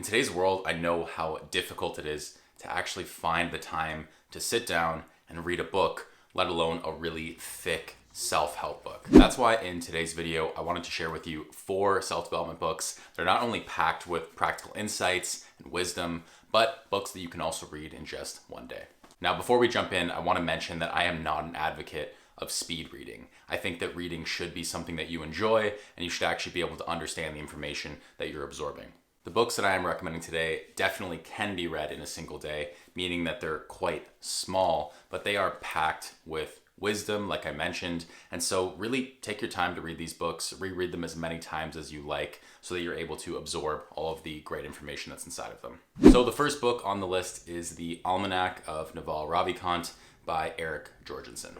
In today's world, I know how difficult it is to actually find the time to sit down and read a book, let alone a really thick self-help book. That's why in today's video, I wanted to share with you 4 self-development books. They're not only packed with practical insights and wisdom, but books that you can also read in just one day. Now, before we jump in, I want to mention that I am not an advocate of speed reading. I think that reading should be something that you enjoy, and you should actually be able to understand the information that you're absorbing. The books that I am recommending today definitely can be read in a single day, meaning that they're quite small, but they are packed with wisdom, like I mentioned. And so really take your time to read these books, reread them as many times as you like, so that you're able to absorb all of the great information that's inside of them. So the first book on the list is The Almanac of Naval Ravikant by Erik Jorgensen.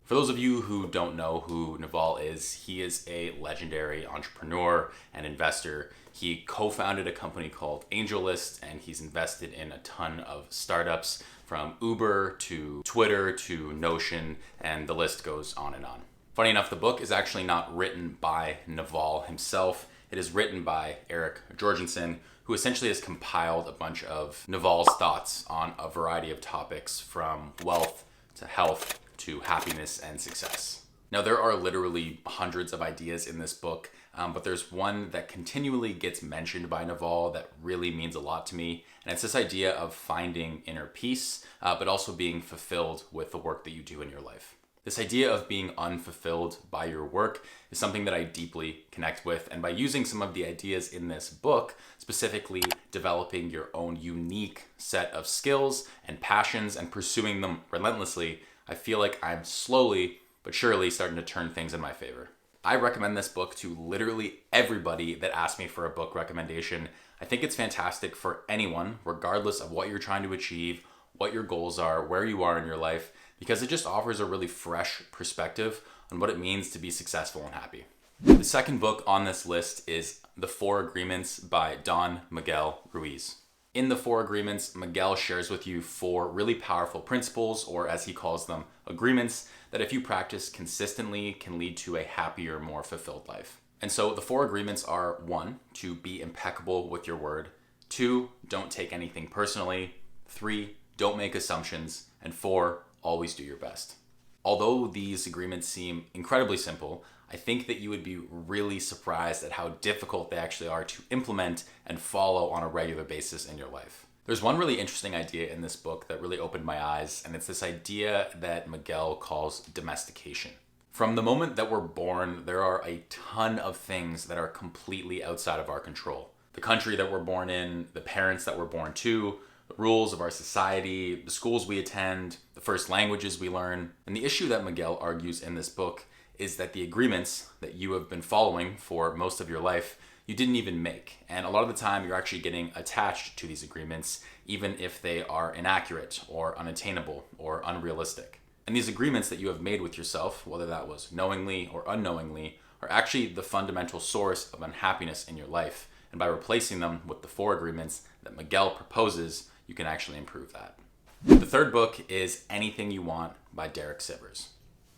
For those of you who don't know who Naval is, he is a legendary entrepreneur and investor. He co-founded a company called AngelList, and he's invested in a ton of startups from Uber to Twitter to Notion, and the list goes on and on. Funny enough, the book is actually not written by Naval himself. It is written by Erik Jorgensen, who essentially has compiled a bunch of Naval's thoughts on a variety of topics from wealth to health to happiness and success. Now, there are literally hundreds of ideas in this book, but there's one that continually gets mentioned by Naval that really means a lot to me, and it's this idea of finding inner peace, but also being fulfilled with the work that you do in your life. This idea of being unfulfilled by your work is something that I deeply connect with, and by using some of the ideas in this book, specifically developing your own unique set of skills and passions and pursuing them relentlessly, I feel like I'm slowly but surely starting to turn things in my favor. I recommend this book to literally everybody that asks me for a book recommendation. I think it's fantastic for anyone, regardless of what you're trying to achieve, what your goals are, where you are in your life, because it just offers a really fresh perspective on what it means to be successful and happy. The second book on this list is The 4 Agreements by Don Miguel Ruiz. In The 4 Agreements, Miguel shares with you 4 really powerful principles, or as he calls them, agreements, that if you practice consistently can lead to a happier, more fulfilled life. And so the 4 agreements are: 1, to be impeccable with your word; 2, don't take anything personally; 3, don't make assumptions; and 4, always do your best. Although these agreements seem incredibly simple, I think that you would be really surprised at how difficult they actually are to implement and follow on a regular basis in your life. There's one really interesting idea in this book that really opened my eyes, and it's this idea that Miguel calls domestication. From the moment that we're born, there are a ton of things that are completely outside of our control. The country that we're born in, the parents that we're born to, the rules of our society, the schools we attend, the first languages we learn. And the issue that Miguel argues in this book is that the agreements that you have been following for most of your life, you didn't even make. And a lot of the time, you're actually getting attached to these agreements, even if they are inaccurate or unattainable or unrealistic. And these agreements that you have made with yourself, whether that was knowingly or unknowingly, are actually the fundamental source of unhappiness in your life. And by replacing them with the 4 agreements that Miguel proposes, you can actually improve that. The third book is Anything You Want by Derek Sivers.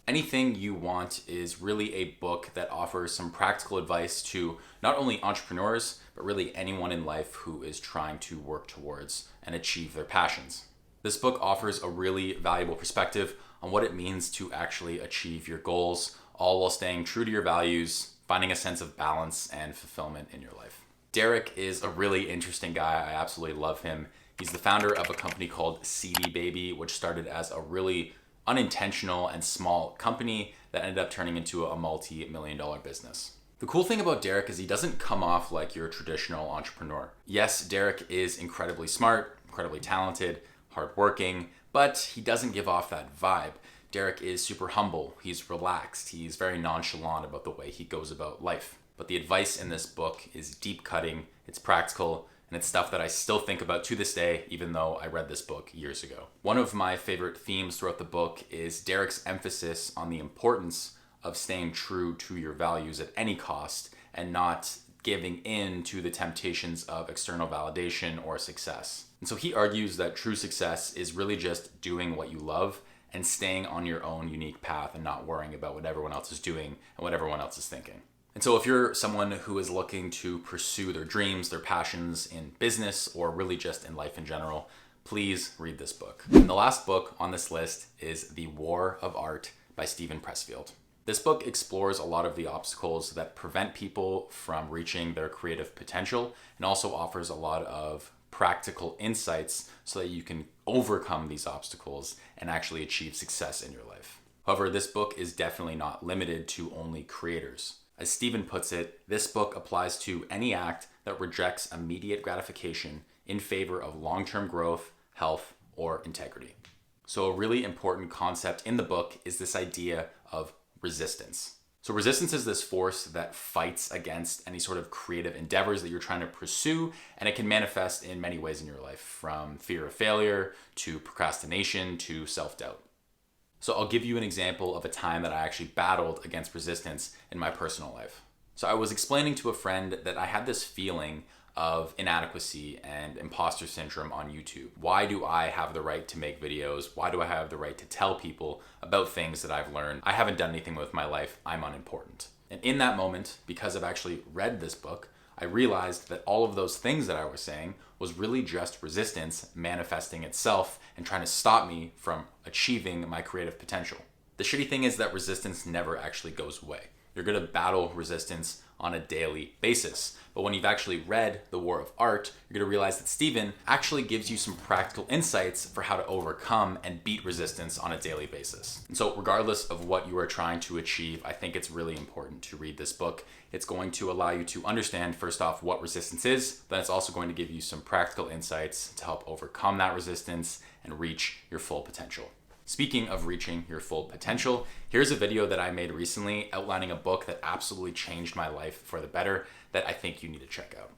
Anything You Want is really a book that offers some practical advice to not only entrepreneurs, but really anyone in life who is trying to work towards and achieve their passions. This book offers a really valuable perspective on what it means to actually achieve your goals, all while staying true to your values, finding a sense of balance and fulfillment in your life. Derek is a really interesting guy. I absolutely love him. He's the founder of a company called CD Baby, which started as a really unintentional and small company that ended up turning into a multi-million-dollar business. The cool thing about Derek is he doesn't come off like your traditional entrepreneur. Yes, Derek is incredibly smart, incredibly talented, hardworking, but he doesn't give off that vibe. Derek is super humble, he's relaxed, he's very nonchalant about the way he goes about life. But the advice in this book is deep cutting, it's practical, and it's stuff that I still think about to this day, even though I read this book years ago. One of my favorite themes throughout the book is Derek's emphasis on the importance of staying true to your values at any cost and not giving in to the temptations of external validation or success. And so he argues that true success is really just doing what you love and staying on your own unique path and not worrying about what everyone else is doing and what everyone else is thinking. And so if you're someone who is looking to pursue their dreams, their passions in business, or really just in life in general, please read this book. And the last book on this list is The War of Art by Steven Pressfield. This book explores a lot of the obstacles that prevent people from reaching their creative potential, and also offers a lot of practical insights so that you can overcome these obstacles and actually achieve success in your life. However, this book is definitely not limited to only creators. As Steven puts it, this book applies to any act that rejects immediate gratification in favor of long-term growth, health, or integrity. So a really important concept in the book is this idea of resistance. So resistance is this force that fights against any sort of creative endeavors that you're trying to pursue, and it can manifest in many ways in your life, from fear of failure to procrastination to self-doubt. So I'll give you an example of a time that I actually battled against resistance in my personal life. So I was explaining to a friend that I had this feeling of inadequacy and imposter syndrome on YouTube. Why do I have the right to make videos? Why do I have the right to tell people about things that I've learned? I haven't done anything with my life. I'm unimportant. And in that moment, because I've actually read this book, I realized that all of those things that I was saying was really just resistance manifesting itself and trying to stop me from achieving my creative potential. The shitty thing is that resistance never actually goes away. You're going to battle resistance on a daily basis. But when you've actually read The War of Art, you're going to realize that Steven actually gives you some practical insights for how to overcome and beat resistance on a daily basis. And so regardless of what you are trying to achieve, I think it's really important to read this book. It's going to allow you to understand, first off, what resistance is, then it's also going to give you some practical insights to help overcome that resistance and reach your full potential. Speaking of reaching your full potential, here's a video that I made recently outlining a book that absolutely changed my life for the better that I think you need to check out.